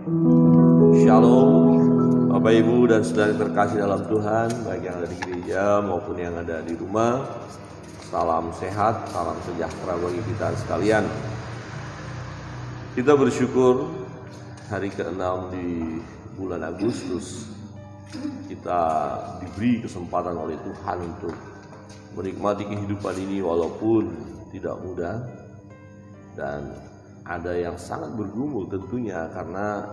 Shalom Bapak Ibu dan saudara terkasih dalam Tuhan, baik yang ada di gereja maupun yang ada di rumah. Salam sehat, salam sejahtera bagi kita sekalian. Kita bersyukur hari ke-6 di bulan Agustus kita diberi kesempatan oleh Tuhan untuk menikmati kehidupan ini walaupun tidak mudah, dan ada yang sangat bergumul tentunya karena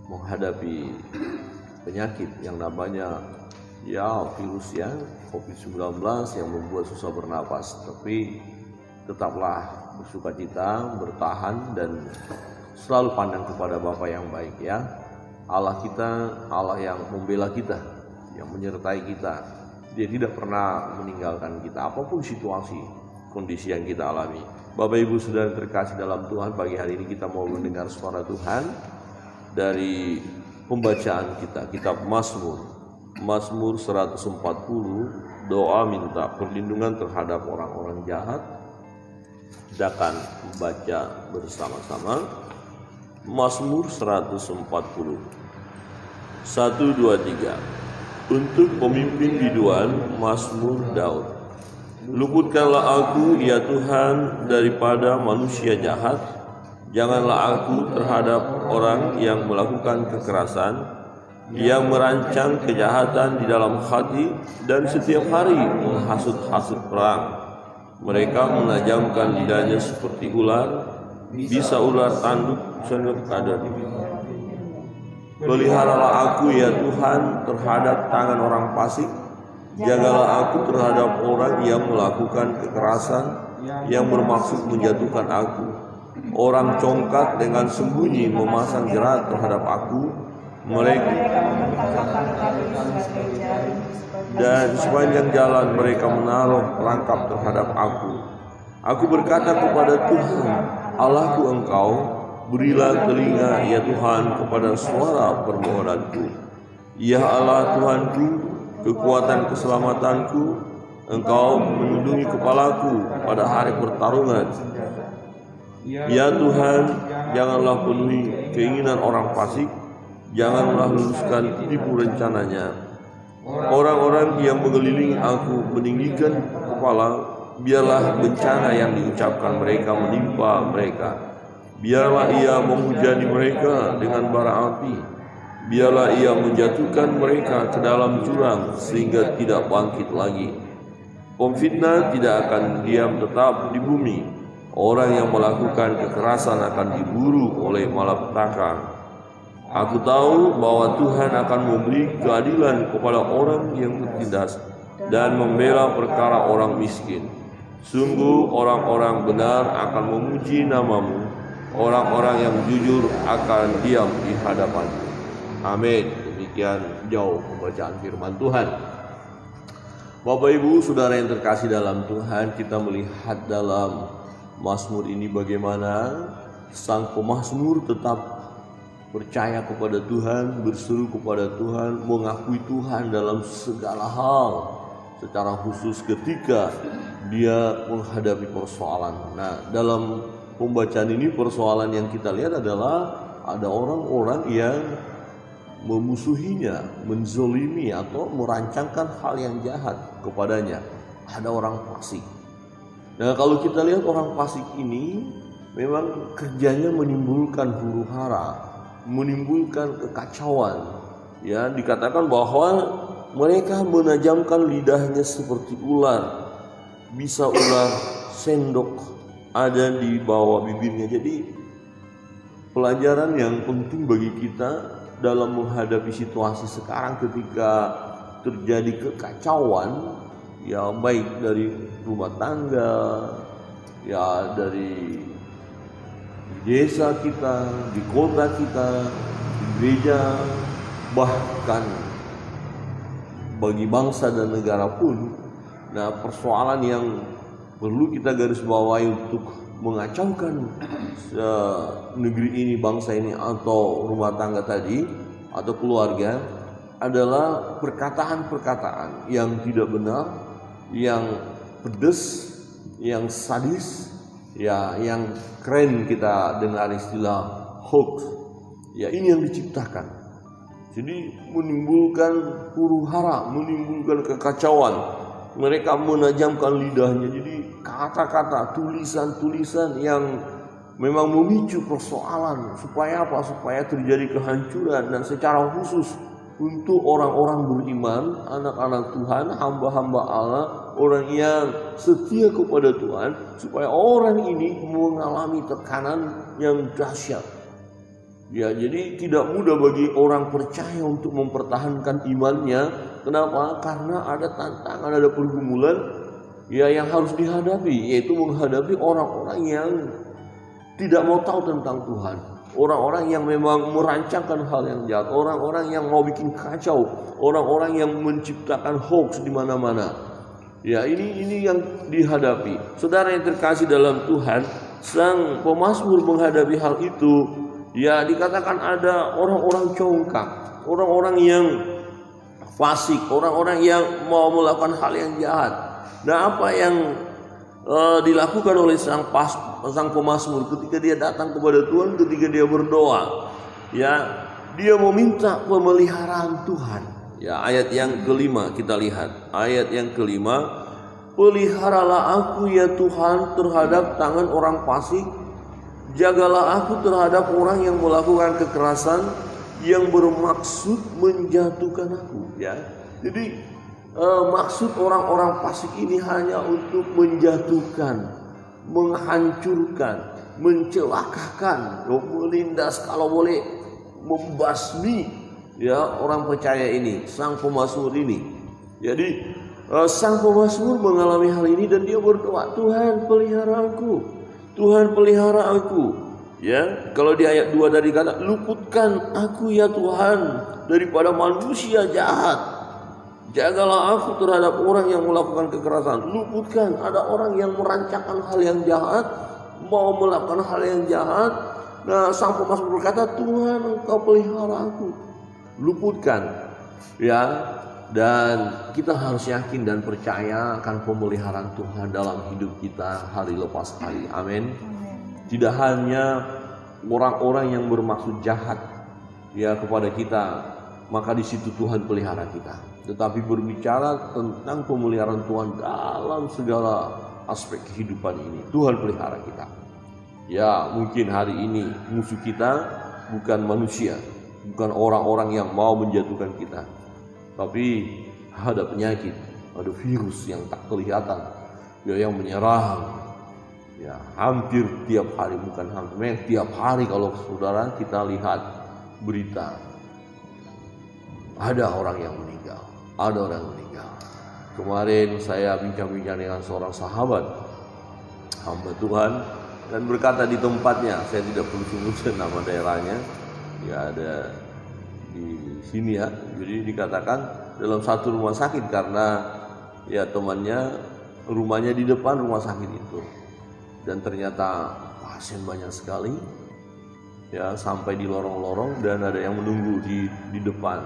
menghadapi penyakit yang namanya virus COVID-19 yang membuat susah bernapas. Tapi tetaplah bersukacita, bertahan, dan selalu pandang kepada Bapa yang baik ya. Allah kita, Allah yang membela kita, yang menyertai kita. Dia tidak pernah meninggalkan kita apapun situasi, kondisi yang kita alami. Bapak Ibu Saudara terkasih dalam Tuhan, pagi hari ini kita mau mendengar suara Tuhan dari pembacaan kita, kitab Mazmur 140, doa minta perlindungan terhadap orang-orang jahat. Kita akan membaca bersama-sama Mazmur 140. 1, 2, 3. Untuk pemimpin biduan, Mazmur Daud. Luputkanlah aku ya Tuhan daripada manusia jahat. Janganlah aku terhadap orang yang melakukan kekerasan, yang merancang kejahatan di dalam hati dan setiap hari menghasut-hasut perang. Mereka menajamkan lidahnya seperti ular, bisa ular tanduk sangat ada di bibir. Peliharalah aku ya Tuhan terhadap tangan orang fasik. Jagalah aku terhadap orang yang melakukan kekerasan, yang bermaksud menjatuhkan aku. Orang congkak dengan sembunyi memasang jerat terhadap aku, mereka dan sepanjang jalan mereka menaruh perangkap terhadap aku. Aku berkata kepada Tuhan, Allahku Engkau, berilah telinga ya Tuhan kepada suara permohonanku. Ya Allah Tuhanku, kekuatan keselamatanku, Engkau melindungi kepalaku pada hari pertarungan. Ya Tuhan, janganlah penuhi keinginan orang fasik, janganlah luruskan tipu rencananya. Orang-orang yang mengelilingi aku meninggikan kepala, biarlah bencana yang diucapkan mereka menimpa mereka. Biarlah ia menghujani mereka dengan bara api, biarlah ia menjatuhkan mereka ke dalam jurang sehingga tidak bangkit lagi. Pemfitnah tidak akan diam tetap di bumi. Orang yang melakukan kekerasan akan diburu oleh malapetaka. Aku tahu bahwa Tuhan akan memberi keadilan kepada orang yang tertindas dan membela perkara orang miskin. Sungguh orang-orang benar akan memuji namamu, orang-orang yang jujur akan diam di hadapanmu. Amin. Demikian jauh pembacaan firman Tuhan. Bapak Ibu Saudara yang terkasih dalam Tuhan, kita melihat dalam Mazmur ini bagaimana sang pemazmur tetap percaya kepada Tuhan, berseru kepada Tuhan, mengakui Tuhan dalam segala hal, secara khusus ketika dia menghadapi persoalan. Nah, dalam pembacaan ini persoalan yang kita lihat adalah ada orang-orang yang memusuhinya, menzolimi atau merancangkan hal yang jahat kepadanya. Ada orang fasik. Nah, kalau kita lihat orang fasik ini memang kerjanya menimbulkan huru-hara, menimbulkan kekacauan. Ya, dikatakan bahwa mereka menajamkan lidahnya seperti ular. Bisa ular sendok ada di bawah bibirnya. Jadi pelajaran yang penting bagi kita dalam menghadapi situasi sekarang ketika terjadi kekacauan, ya baik dari rumah tangga, ya dari desa kita, di kota kita, di gereja, bahkan bagi bangsa dan negara pun. Nah, persoalan yang perlu kita garis bawahi untuk mengacaukan negeri ini, bangsa ini, atau rumah tangga tadi, atau keluarga, adalah perkataan-perkataan yang tidak benar, yang pedas, yang sadis, ya, yang keren kita dengar istilah hoax, Ya, ini yang diciptakan. Jadi menimbulkan huru-hara, menimbulkan kekacauan. Mereka menajamkan lidahnya. Jadi kata-kata, tulisan-tulisan yang memang memicu persoalan. Supaya apa? Supaya terjadi kehancuran. Dan secara khusus untuk orang-orang beriman, anak-anak Tuhan, hamba-hamba Allah, orang yang setia kepada Tuhan, supaya orang ini mengalami tekanan yang dahsyat. Ya, jadi tidak mudah bagi orang percaya untuk mempertahankan imannya. Kenapa? Karena ada tantangan, ada pergumulan ya yang harus dihadapi, yaitu menghadapi orang-orang yang tidak mau tahu tentang Tuhan. Orang-orang yang memang merancangkan hal yang jahat, orang-orang yang mau bikin kacau, orang-orang yang menciptakan hoax di mana-mana. Ya, ini yang dihadapi. Saudara yang terkasih dalam Tuhan, sang pemazmur menghadapi hal itu. Ya, dikatakan ada orang-orang congkak, orang-orang yang fasik, orang-orang yang mau melakukan hal yang jahat. Nah, apa yang dilakukan oleh sang pemazmur ketika dia datang kepada Tuhan, ketika dia berdoa, ya, dia meminta pemeliharaan Tuhan. Ya, ayat yang kelima kita lihat. Ayat yang kelima, peliharalah aku ya Tuhan terhadap tangan orang fasik. Jagalah aku terhadap orang yang melakukan kekerasan, yang bermaksud menjatuhkan aku. Ya, jadi maksud orang-orang fasik ini hanya untuk menjatuhkan, menghancurkan, mencelakakan, menindas, kalau boleh membasmi ya orang percaya ini, sang pemazmur ini. Jadi sang pemazmur mengalami hal ini dan dia berdoa, Tuhan pelihara aku. Tuhan pelihara aku. Ya, kalau di ayat 2 tadi kata, luputkan aku ya Tuhan daripada manusia jahat. Jagalah aku terhadap orang yang melakukan kekerasan. Luputkan, ada orang yang merancangkan hal yang jahat, mau melakukan hal yang jahat. Nah, sang pemazmur berkata, Tuhan engkau pelihara aku. Luputkan. Ya, dan kita harus yakin dan percaya akan pemeliharaan Tuhan dalam hidup kita hari lepas hari. Amin. Tidak hanya orang-orang yang bermaksud jahat ya kepada kita, maka di situ Tuhan pelihara kita. Tetapi berbicara tentang pemeliharaan Tuhan dalam segala aspek kehidupan ini, Tuhan pelihara kita. Ya, mungkin hari ini musuh kita bukan manusia, bukan orang-orang yang mau menjatuhkan kita, tapi ada penyakit, ada virus yang tak kelihatan, ya, yang menyerang. Ya, hampir tiap hari, bukan hampir, tiap hari kalau saudara kita lihat berita, ada orang yang meninggal, ada orang yang meninggal. Kemarin saya bincang-bincang dengan seorang sahabat, hamba Tuhan, dan berkata di tempatnya, saya tidak perlu sebutkan nama daerahnya, ya ada di sini ya. Jadi dikatakan dalam satu rumah sakit karena ya temannya rumahnya di depan rumah sakit itu, dan ternyata pasien banyak sekali ya, sampai di lorong-lorong, dan ada yang menunggu di depan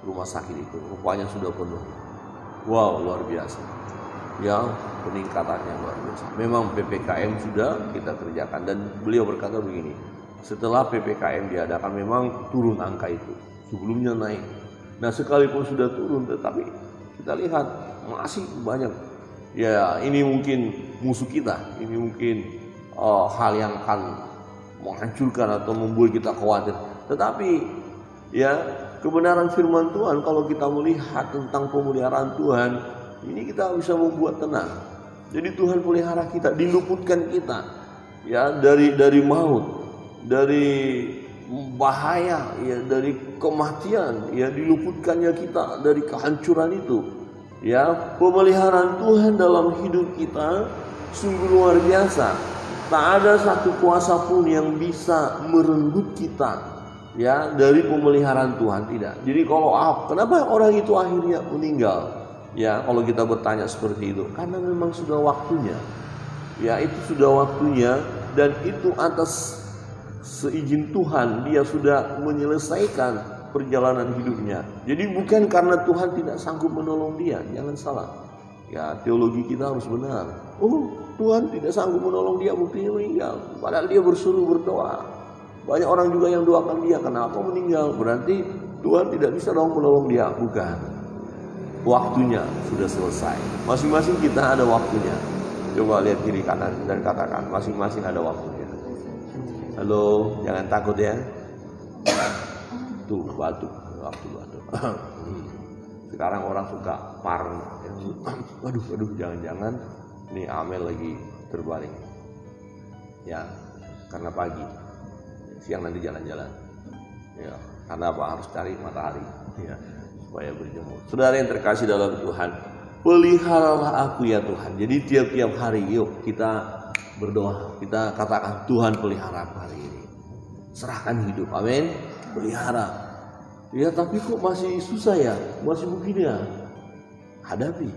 rumah sakit itu, rupanya sudah penuh. Wow, luar biasa ya, peningkatannya luar biasa. Memang PPKM sudah kita kerjakan, dan beliau berkata begini, setelah PPKM diadakan memang turun angka itu, sebelumnya naik. Nah, sekalipun sudah turun, tetapi kita lihat masih banyak. Ya, ini mungkin musuh kita, ini mungkin hal yang akan menghancurkan atau membuat kita khawatir. Tetapi ya, kebenaran firman Tuhan, kalau kita melihat tentang pemeliharaan Tuhan, ini kita bisa membuat tenang. Jadi Tuhan pelihara kita, diluputkan kita ya dari maut, dari bahaya ya, dari kematian ya, diluputkannya kita dari kehancuran itu. Ya, pemeliharaan Tuhan dalam hidup kita sungguh luar biasa. Tak ada satu kuasa pun yang bisa merenggut kita ya dari pemeliharaan Tuhan, tidak. Jadi kalau kenapa orang itu akhirnya meninggal? Ya, kalau kita bertanya seperti itu, karena memang sudah waktunya. Ya, itu sudah waktunya, dan itu atas seizin Tuhan dia sudah menyelesaikan perjalanan hidupnya. Jadi bukan karena Tuhan tidak sanggup menolong dia, jangan salah. Ya, teologi kita harus benar. Oh, Tuhan tidak sanggup menolong dia, buktinya meninggal. Padahal dia bersuruh berdoa. Banyak orang juga yang doakan dia, kenapa meninggal? Berarti Tuhan tidak bisa dong menolong dia. Bukan. Waktunya sudah selesai. Masing-masing kita ada waktunya. Coba lihat kiri kanan dan katakan, masing-masing ada waktunya. Halo, jangan takut ya. Tuh, batuk. Waktu batuk. Sekarang orang suka parno. Waduh, jangan-jangan nih Amel lagi terbalik. Ya, karena pagi. Siang nanti jalan-jalan. Ya, karena apa? Harus cari matahari. Ya, supaya berjemur. Saudara yang terkasih dalam Tuhan, peliharalah aku ya Tuhan. Jadi tiap-tiap hari yuk kita berdoa. Kita katakan, Tuhan pelihara aku hari ini. Serahkan hidup. Amin. Pelihara. Ya tapi kok masih susah ya? Masih begini ya? Hadapi.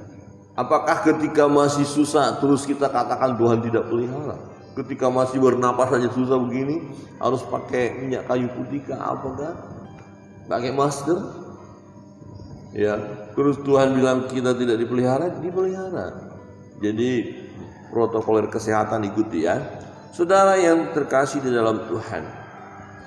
Apakah ketika masih susah terus kita katakan Tuhan tidak pelihara? Ketika masih bernapas saja susah begini, harus pakai minyak kayu putih kah? Apakah? Pakai masker? Ya, terus Tuhan bilang kita tidak dipelihara? Dipelihara. Jadi protokol kesehatan ikuti ya. Saudara yang terkasih di dalam Tuhan.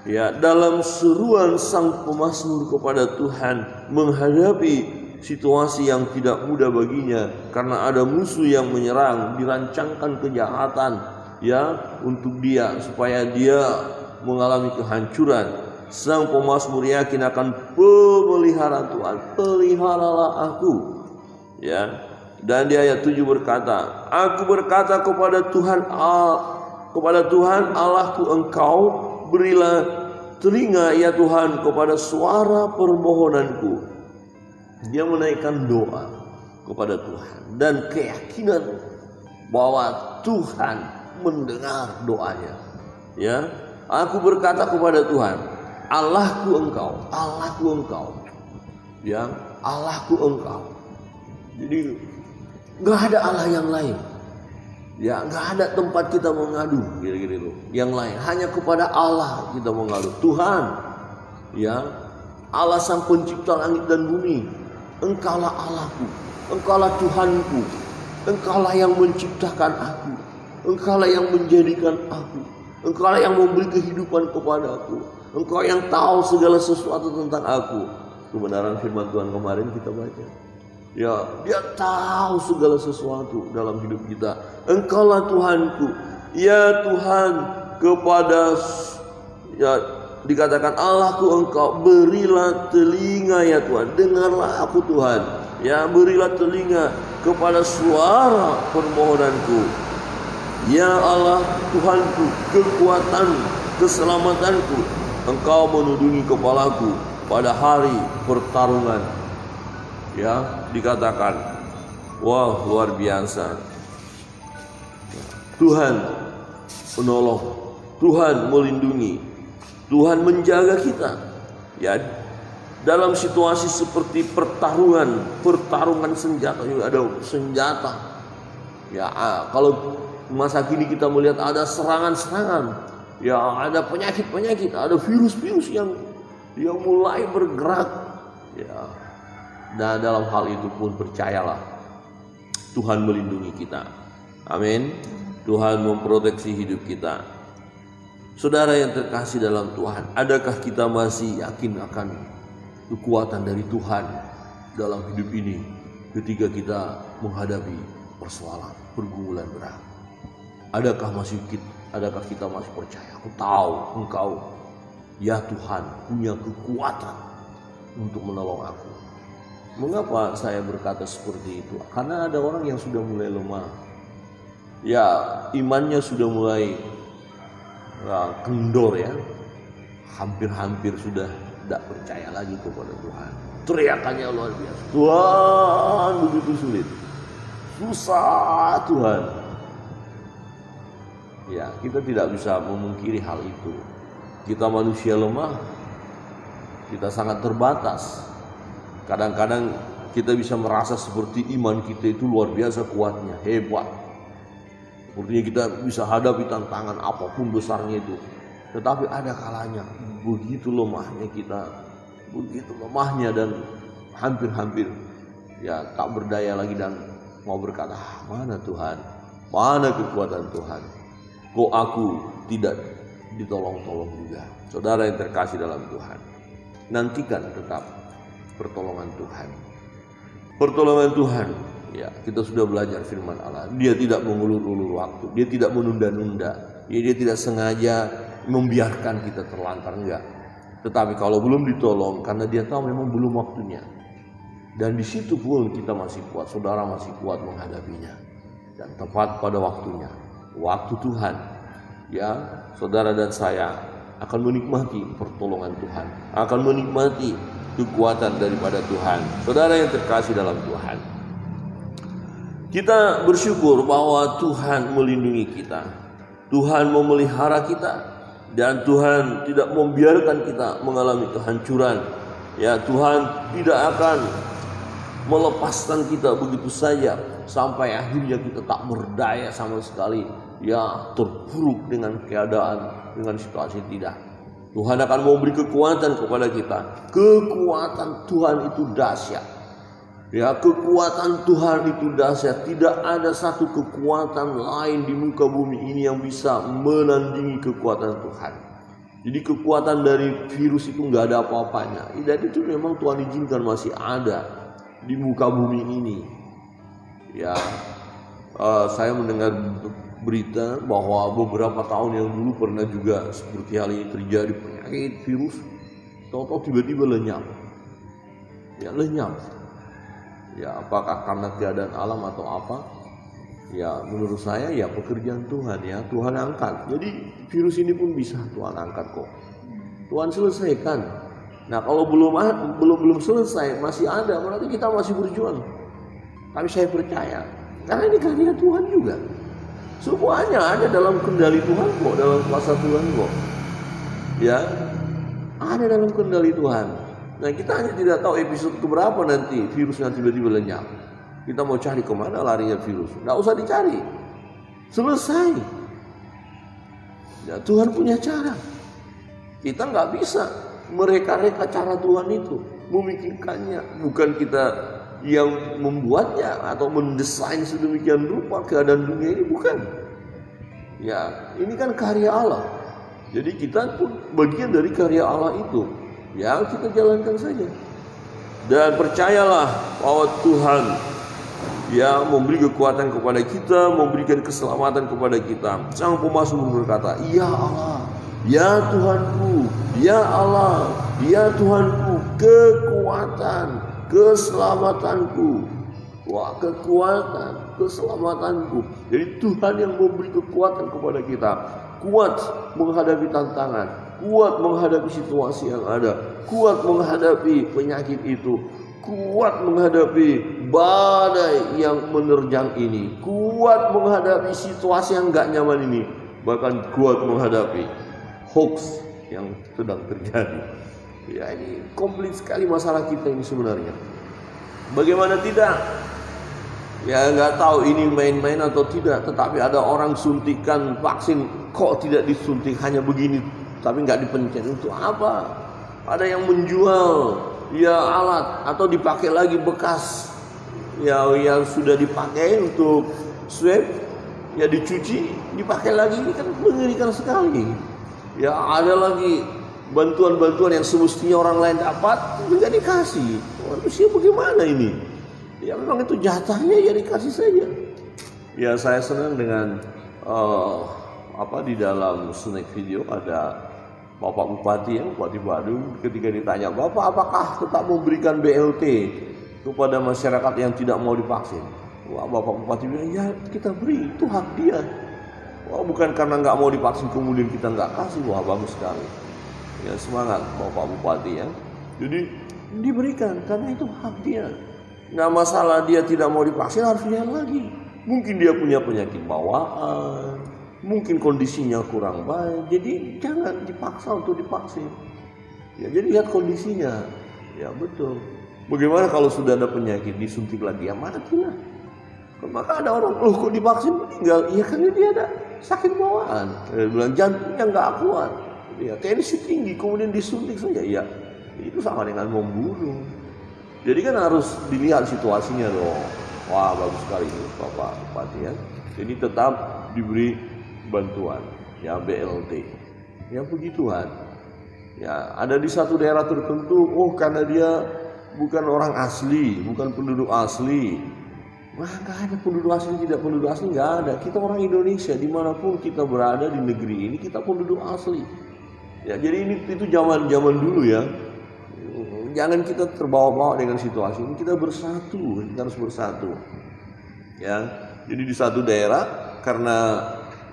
Ya, dalam seruan sang pemazmur kepada Tuhan menghadapi situasi yang tidak mudah baginya karena ada musuh yang menyerang, dirancangkan kejahatan ya untuk dia supaya dia mengalami kehancuran. Sang pemazmur yakin akan pemeliharaan Tuhan. Peliharalah aku. Ya. Dan di ayat 7 berkata, aku berkata kepada Tuhan Allahku engkau, berilah telinga ya Tuhan kepada suara permohonanku. Dia menaikkan doa kepada Tuhan dan keyakinan bahwa Tuhan mendengar doanya. Ya, aku berkata kepada Tuhan, Allahku engkau, ya, Allahku engkau. Jadi nggak ada Allah yang lain. Ya, nggak ada tempat kita mengadu, gitu-gitu. Yang lain, hanya kepada Allah kita mengadu. Tuhan, ya, Allah sang pencipta langit dan bumi. Engkaulah Allahku, engkaulah Tuhanku, engkaulah yang menciptakan aku, engkaulah yang menjadikan aku, engkaulah yang memberi kehidupan kepadaku, engkau yang tahu segala sesuatu tentang aku. Kebenaran firman Tuhan kemarin kita baca. Ya, dia tahu segala sesuatu dalam hidup kita. Engkaulah Tuhanku. Ya Tuhan, kepada ya dikatakan Allahku engkau, berilah telinga ya Tuhan. Dengarlah aku Tuhan. Ya, berilah telinga kepada suara permohonanku. Ya Allah Tuhanku, kekuatan keselamatanku. Engkau menudungi kepalaku pada hari pertarungan. Ya, dikatakan, wah luar biasa. Tuhan menolong, Tuhan melindungi, Tuhan menjaga kita. Ya, dalam situasi seperti pertarungan senjata, ada senjata. Ya, kalau masa kini kita melihat ada serangan-serangan, ya ada penyakit-penyakit, ada virus-virus yang mulai bergerak. Ya. Dan dalam hal itu pun percayalah, Tuhan melindungi kita. Amin. Tuhan memproteksi hidup kita. Saudara yang terkasih dalam Tuhan, adakah kita masih yakin akan kekuatan dari Tuhan dalam hidup ini ketika kita menghadapi persoalan, pergumulan berat? Adakah kita masih percaya? Aku tahu Engkau, ya Tuhan, punya kekuatan untuk menolong aku. Mengapa saya berkata seperti itu? Karena ada orang yang sudah mulai lemah. Ya, imannya sudah mulai kendor ya. Hampir-hampir sudah tidak percaya lagi kepada Tuhan. Teriakannya luar biasa. Tuhan begitu sulit. Susah Tuhan. Ya, kita tidak bisa memungkiri hal itu. Kita manusia lemah. Kita sangat terbatas. Kadang-kadang kita bisa merasa seperti iman kita itu luar biasa kuatnya, hebat. Sepertinya kita bisa hadapi tantangan apapun besarnya itu. Tetapi ada kalanya begitu lemahnya kita, begitu lemahnya dan hampir-hampir ya tak berdaya lagi dan mau berkata, mana Tuhan, mana kekuatan Tuhan? Kok aku tidak ditolong-tolong juga. Saudara yang terkasih dalam Tuhan, nantikan tetap pertolongan Tuhan. Pertolongan Tuhan, ya kita sudah belajar firman Allah. Dia tidak mengulur-ulur waktu, dia tidak menunda-nunda, dia tidak sengaja membiarkan kita terlantar, enggak. Tetapi kalau belum ditolong, karena dia tahu memang belum waktunya. Dan di situ pun kita masih kuat, saudara masih kuat menghadapinya. Dan tepat pada waktunya, waktu Tuhan, ya saudara dan saya akan menikmati pertolongan Tuhan, akan menikmati kekuatan daripada Tuhan. Saudara yang terkasih dalam Tuhan, kita bersyukur bahwa Tuhan melindungi kita, Tuhan memelihara kita, dan Tuhan tidak membiarkan kita mengalami kehancuran. Ya, Tuhan tidak akan melepaskan kita begitu saja sampai akhirnya kita tak berdaya sama sekali, ya terpuruk dengan keadaan, dengan situasi. Tidak. Tuhan akan memberi kekuatan kepada kita. Kekuatan Tuhan itu dahsyat. Ya, kekuatan Tuhan itu dahsyat. Tidak ada satu kekuatan lain di muka bumi ini yang bisa menandingi kekuatan Tuhan. Jadi kekuatan dari virus itu nggak ada apa-apanya. Dan itu memang Tuhan izinkan masih ada di muka bumi ini. Ya, saya mendengar berita bahwa beberapa tahun yang dulu pernah juga seperti hal ini terjadi, penyakit virus, tahu-tahu tiba-tiba lenyap. Ya, lenyap. Ya, apakah karena keadaan alam atau apa? Ya, menurut saya ya pekerjaan Tuhan, ya Tuhan angkat. Jadi virus ini pun bisa Tuhan angkat kok. Tuhan selesaikan. Nah, kalau belum selesai, masih ada, berarti kita masih berjuang. Tapi saya percaya, karena ini karya Tuhan juga. Semuanya ada dalam kendali Tuhan kok, dalam kuasa Tuhan kok. Ya, ada dalam kendali Tuhan. Nah, kita hanya tidak tahu episode keberapa nanti virusnya tiba-tiba lenyap. Kita mau cari kemana larinya virus? Nggak usah dicari, selesai. Ya, Tuhan punya cara. Kita nggak bisa mereka-reka cara Tuhan itu, memikirkannya. Bukan kita yang membuatnya atau mendesain sedemikian rupa keadaan dunia ini, bukan. Ya, ini kan karya Allah. Jadi kita pun bagian dari karya Allah itu. Ya, kita jalankan saja. Dan percayalah bahwa Tuhan yang memberi kekuatan kepada kita, memberikan keselamatan kepada kita. Sang pemazmur berkata, "Ya Allah, ya Tuhanku, ya Allah, ya Tuhanku, kekuatan, keselamatanku." Wah, kekuatan, keselamatanku. Jadi Tuhan yang memberi kekuatan kepada kita, kuat menghadapi tantangan, kuat menghadapi situasi yang ada, kuat menghadapi penyakit itu, kuat menghadapi badai yang menerjang ini, kuat menghadapi situasi yang gak nyaman ini, bahkan kuat menghadapi hoax yang sedang terjadi. Ya, ini komplit sekali masalah kita ini sebenarnya. Bagaimana tidak? Ya, nggak tahu ini main-main atau tidak, tetapi ada orang suntikan vaksin kok tidak disuntik, hanya begini tapi nggak dipencet. Untuk apa? Ada yang menjual ya alat atau dipakai lagi bekas ya yang sudah dipakai untuk swab, ya dicuci dipakai lagi. Ini kan mengerikan sekali. Ya, ada lagi bantuan-bantuan yang semestinya orang lain dapat juga dikasih. Manusia bagaimana ini? Ya memang itu jatahnya, ya dikasih saja. Ya, saya senang dengan di dalam snack video ada Bapak Bupati, ya, Bupati Badung, ketika ditanya, "Bapak, apakah tetap memberikan BLT kepada masyarakat yang tidak mau divaksin?" Wah, Bapak Bupati bilang, "Ya kita beri, itu hak dia." Wah, bukan karena nggak mau divaksin kemudian kita nggak kasih. Wah, bagus sekali. Ya, semangat Bapak Bupati, ya. Jadi diberikan karena itu hak dia. Nah, masalah dia tidak mau divaksin harus lihat lagi. Mungkin dia punya penyakit bawaan, mungkin kondisinya kurang baik, jadi jangan dipaksa untuk divaksin. Ya, jadi lihat kondisinya. Ya, betul. Bagaimana kalau sudah ada penyakit disuntik lagi? Ya matilah. Maka ada orang, "Loh kok divaksin meninggal?" Iya, karena dia ada sakit bawaan. Bilang jantungnya nggak kuat. Ya, tensi tinggi, kemudian disuntik saja. Ya, itu sama dengan membunuh. Jadi kan harus dilihat situasinya dong. Wah, bagus sekali itu Bapak Bupati, ya. Jadi tetap diberi bantuan, ya BLT. yang begituan. Ya, ada di satu daerah tertentu, karena dia bukan orang asli, bukan penduduk asli. Wah, nggak ada penduduk asli, tidak penduduk asli, nggak ada. Kita orang Indonesia, dimanapun kita berada di negeri ini, kita penduduk asli. Ya, jadi itu zaman dulu ya. Jangan kita terbawa-bawa dengan situasi ini. Kita bersatu, kita harus bersatu. Ya, jadi di satu daerah karena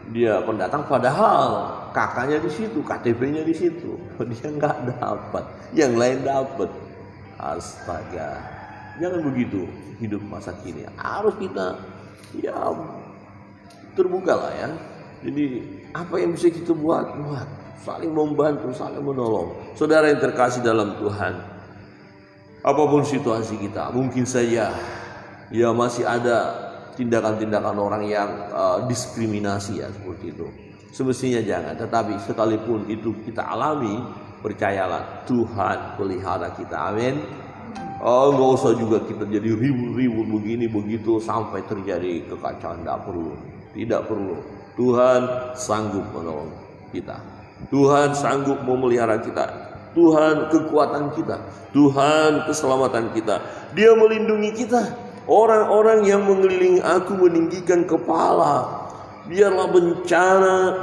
dia pendatang, padahal kakaknya di situ, KTP-nya di situ, dia nggak dapat, yang lain dapat. Astaga, jangan begitu hidup masa kini. Harus kita terbuka lah ya. Jadi apa yang bisa kita buat, saling membantu, saling menolong. Saudara yang terkasih dalam Tuhan, apapun situasi kita, mungkin saja masih ada tindakan-tindakan orang yang diskriminasi ya, seperti itu. Semestinya jangan, tetapi sekalipun itu kita alami, percayalah Tuhan pelihara kita. Amin. Nggak usah juga kita jadi ribut-ribut begini begitu sampai terjadi kekacauan. Tidak perlu. Tuhan sanggup menolong kita. Tuhan sanggup memelihara kita. Tuhan kekuatan kita. Tuhan keselamatan kita. Dia melindungi kita. Orang-orang yang mengelilingi aku meninggikan kepala. Biarlah bencana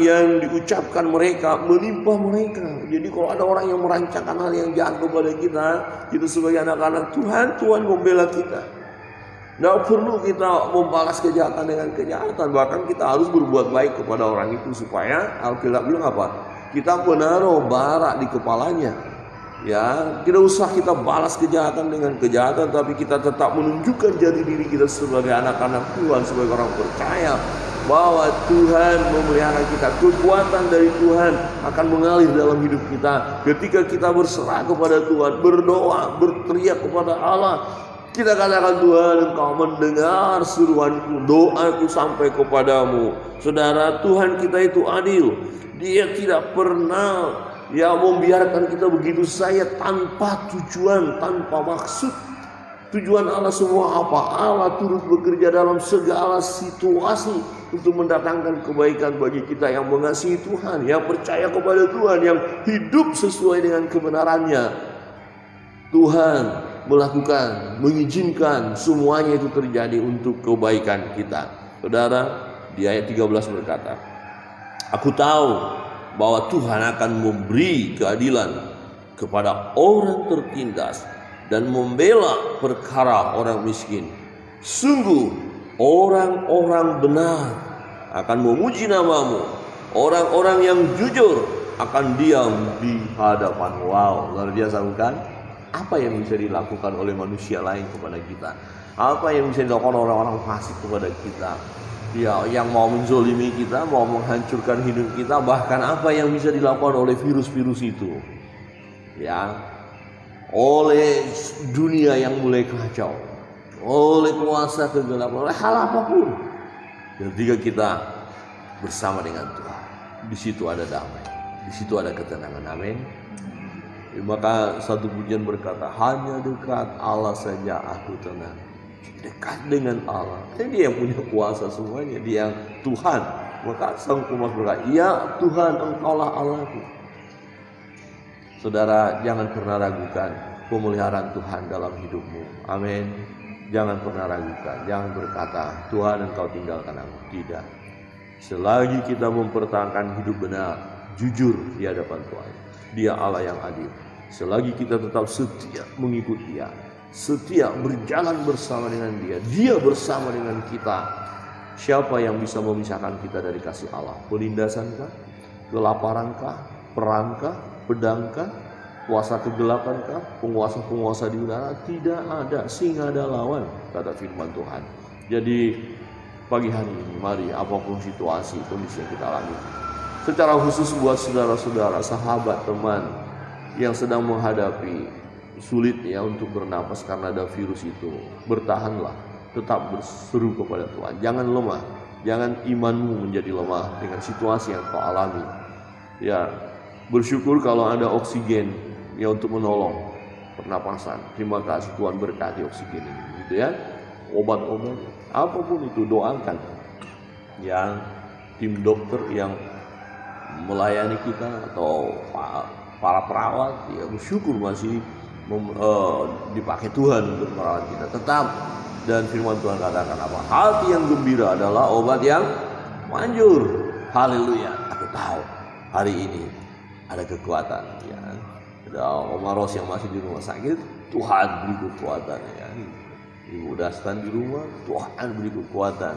yang diucapkan mereka menimpa mereka. Jadi kalau ada orang yang merancangkan hal yang jahat kepada kita sebagai anak-anak Tuhan membela kita. Tidak perlu kita membalas kejahatan dengan kejahatan. Bahkan kita harus berbuat baik kepada orang itu supaya Alkitab bilang apa? Kita menaruh bara di kepalanya. Ya, tidak usah kita balas kejahatan dengan kejahatan, tapi kita tetap menunjukkan jati diri kita sebagai anak-anak Tuhan, sebagai orang percaya bahwa Tuhan memelihara kita. Kekuatan dari Tuhan akan mengalir dalam hidup kita ketika kita berserah kepada Tuhan, berdoa, berteriak kepada Allah. Kita katakan, Tuhan, Engkau mendengar seruanku, doaku sampai kepadamu. Saudara, Tuhan kita itu adil. Dia tidak pernah membiarkan kita begitu saja tanpa tujuan, tanpa maksud. Tujuan Allah semua apa? Allah turut bekerja dalam segala situasi untuk mendatangkan kebaikan bagi kita yang mengasihi Tuhan, yang percaya kepada Tuhan, yang hidup sesuai dengan kebenarannya. Tuhan melakukan, mengizinkan semuanya itu terjadi untuk kebaikan kita. Saudara, di ayat 13 berkata, aku tahu bahwa Tuhan akan memberi keadilan kepada orang tertindas dan membela perkara orang miskin. Sungguh orang-orang benar akan memuji namamu. Orang-orang yang jujur akan diam di hadapan. Wow, luar biasa bukan? Apa yang bisa dilakukan oleh manusia lain kepada kita? Apa yang bisa dilakukan oleh orang fasik kepada kita? Ya, yang mau menzolimi kita, mau menghancurkan hidup kita, bahkan apa yang bisa dilakukan oleh virus-virus itu, ya, oleh dunia yang mulai kacau, oleh kuasa kegelapan, oleh hal apapun. Ketika kita bersama dengan Tuhan, di situ ada damai, di situ ada ketenangan. Amin. Maka satu pujian berkata, hanya dekat Allah saja aku tenang. Dekat dengan Allah, dia yang punya kuasa semuanya, dia yang Tuhan. Maka sang pemas berkata, ya Tuhan, Engkaulah Allahku. Saudara, jangan pernah ragukan pemeliharaan Tuhan dalam hidupmu. Amin. Jangan pernah ragukan, jangan berkata, Tuhan Engkau tinggalkan aku. Tidak. Selagi kita mempertahankan hidup benar, jujur di hadapan Tuhan, Dia Allah yang adil. Selagi kita tetap setia mengikuti Dia, setia berjalan bersama dengan Dia, Dia bersama dengan kita. Siapa yang bisa memisahkan kita dari kasih Allah? Penindasankah? Kelaparankah? Perangkah? Pedangkah? Kuasa kegelapankah? Penguasa-penguasa di udara? Tidak ada, sehingga ada lawan, kata firman Tuhan. Jadi pagi hari ini, mari apapun situasi, kondisi yang kita alami, secara khusus buat saudara-saudara, sahabat, teman yang sedang menghadapi sulit ya untuk bernapas karena ada virus itu, bertahanlah, tetap berseru kepada Tuhan, jangan lemah, jangan imanmu menjadi lemah dengan situasi yang kau alami. Ya, bersyukur kalau ada oksigen ya untuk menolong pernapasan. Terima kasih Tuhan berkati oksigen ini, gitu ya. Obat-obat apapun itu doakan. Ya, tim dokter yang melayani kita atau para perawat, ya bersyukur masih dipakai Tuhan untuk merawat kita. Tetap, dan firman Tuhan katakan apa? Hati yang gembira adalah obat yang manjur. Haleluya. Aku tahu hari ini ada kekuatan, ya. Ada Om Ros yang masih di rumah sakit, Tuhan beri kekuatan, ya. Ibu Dastan di rumah, Tuhan beri kekuatan.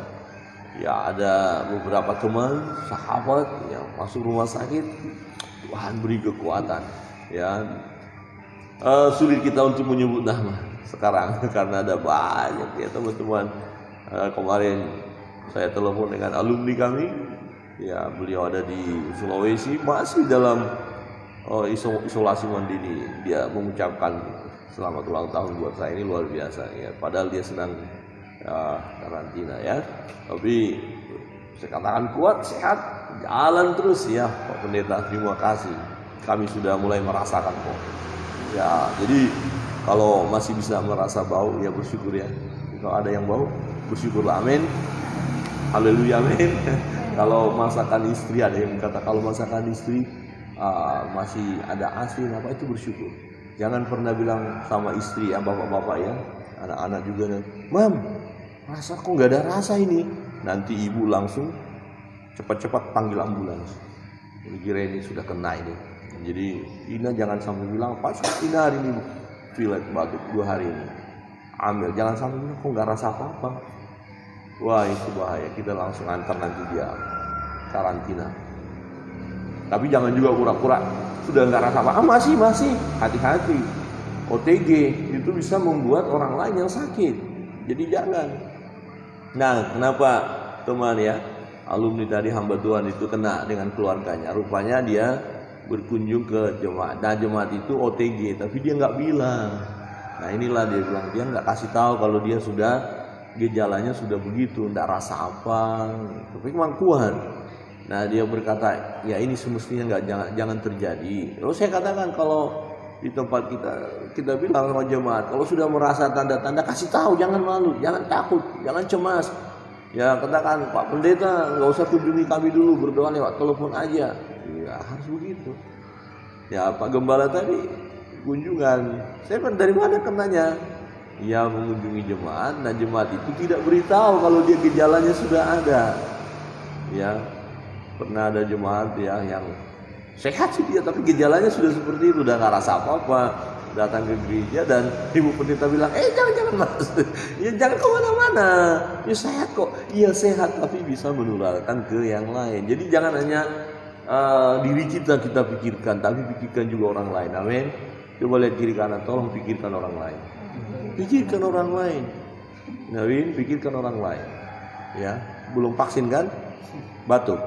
Ya, ada beberapa teman, sahabat yang masuk rumah sakit, Tuhan beri kekuatan. Ya, sulit kita untuk menyebut nama sekarang karena ada banyak ya teman-teman. Kemarin saya telepon dengan alumni kami, ya beliau ada di Sulawesi, masih dalam isolasi mandiri. Dia mengucapkan selamat ulang tahun buat saya, ini luar biasa ya. Padahal dia sedang karantina ya, tapi saya katakan kuat, sehat, jalan terus ya Pak Pendeta. Terima kasih, kami sudah mulai merasakan kok ya. Jadi kalau masih bisa merasa bau ya bersyukur ya. Kalau ada yang bau bersyukurlah, amin, haleluya, amin. Kalau masakan istri, ada yang kata kalau masakan istri masih ada asin apa, itu bersyukur. Jangan pernah bilang sama istri ya, bapak-bapak ya, anak-anak juga, Mam, rasa kok nggak ada rasa ini. Nanti ibu langsung cepat-cepat panggil ambulans. Kira ini sudah kena ini. Jadi Ina jangan sampai bilang, Pak Ina hari ini pilek batuk 2 hari ini. Ambil, jangan sampai bilang kok nggak rasa apa-apa. Wah, itu bahaya. Kita langsung antar nanti dia karantina. Tapi jangan juga pura-pura sudah nggak rasa apa. Masih. Hati-hati. OTG itu bisa membuat orang lain yang sakit. Jadi jangan. Nah, kenapa teman ya, alumni tadi hamba Tuhan itu kena dengan keluarganya? Rupanya dia berkunjung ke jemaat. Nah, jemaat itu OTG, tapi dia nggak bilang. Nah, inilah dia bilang, dia nggak kasih tahu kalau dia sudah gejalanya sudah begitu, nggak rasa apa. Tapi memang kuat. Nah, dia berkata, ya ini semestinya jangan terjadi. Lalu saya katakan kalau di tempat kita bilang sama jemaat, kalau sudah merasa tanda-tanda kasih tahu, jangan malu, jangan takut, jangan cemas. Ya katakan, Pak Pendeta nggak usah kunjungi kami dulu, berdoa lewat telepon aja. Ya harus begitu. Ya Pak Gembala tadi kunjungan, saya kan dari mana kenanya? Ya mengunjungi jemaat. Nah, jemaat itu tidak beritahu kalau dia gejalanya sudah ada. Ya pernah ada jemaat ya yang sehat sih dia, tapi gejalanya sudah seperti itu, udah nggak rasa apa-apa, datang ke gereja dan ibu pendeta bilang, jangan mas, ya jangan kemana-mana, ya sehat kok, iya sehat, tapi bisa menularkan ke yang lain. Jadi jangan hanya diri kita pikirkan, tapi pikirkan juga orang lain, amin. Coba lihat kiri kanan, tolong pikirkan orang lain, pikirkan orang lain, Nawin, pikirkan orang lain, ya belum vaksin kan, batuk.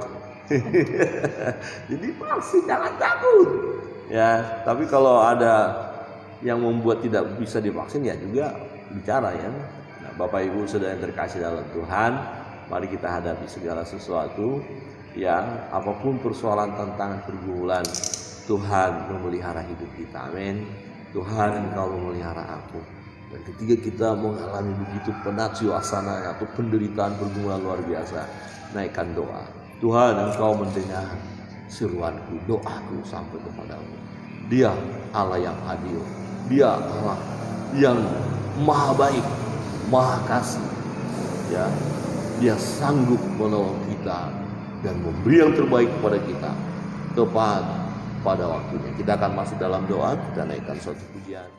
Jadi vaksin, jangan takut ya. Tapi kalau ada yang membuat tidak bisa divaksin ya juga bicara ya. Nah, Bapak Ibu saudara yang terkasih dalam Tuhan, mari kita hadapi segala sesuatu yang apapun persoalan, tantangan, pergumulan, Tuhan memelihara hidup kita, amin. Tuhan, Engkau memelihara aku. Dan ketika kita mengalami begitu penat suasana atau penderitaan, pergumulan luar biasa, naikkan doa. Tuhan, Engkau mendengar seruanku, doaku sampai kepadamu. Dia Allah yang adil, Dia Allah yang maha baik, maha kasih. Ya, Dia sanggup menolong kita dan memberi yang terbaik kepada kita tepat pada waktunya. Kita akan masuk dalam doa, kita naikkan suatu pujian.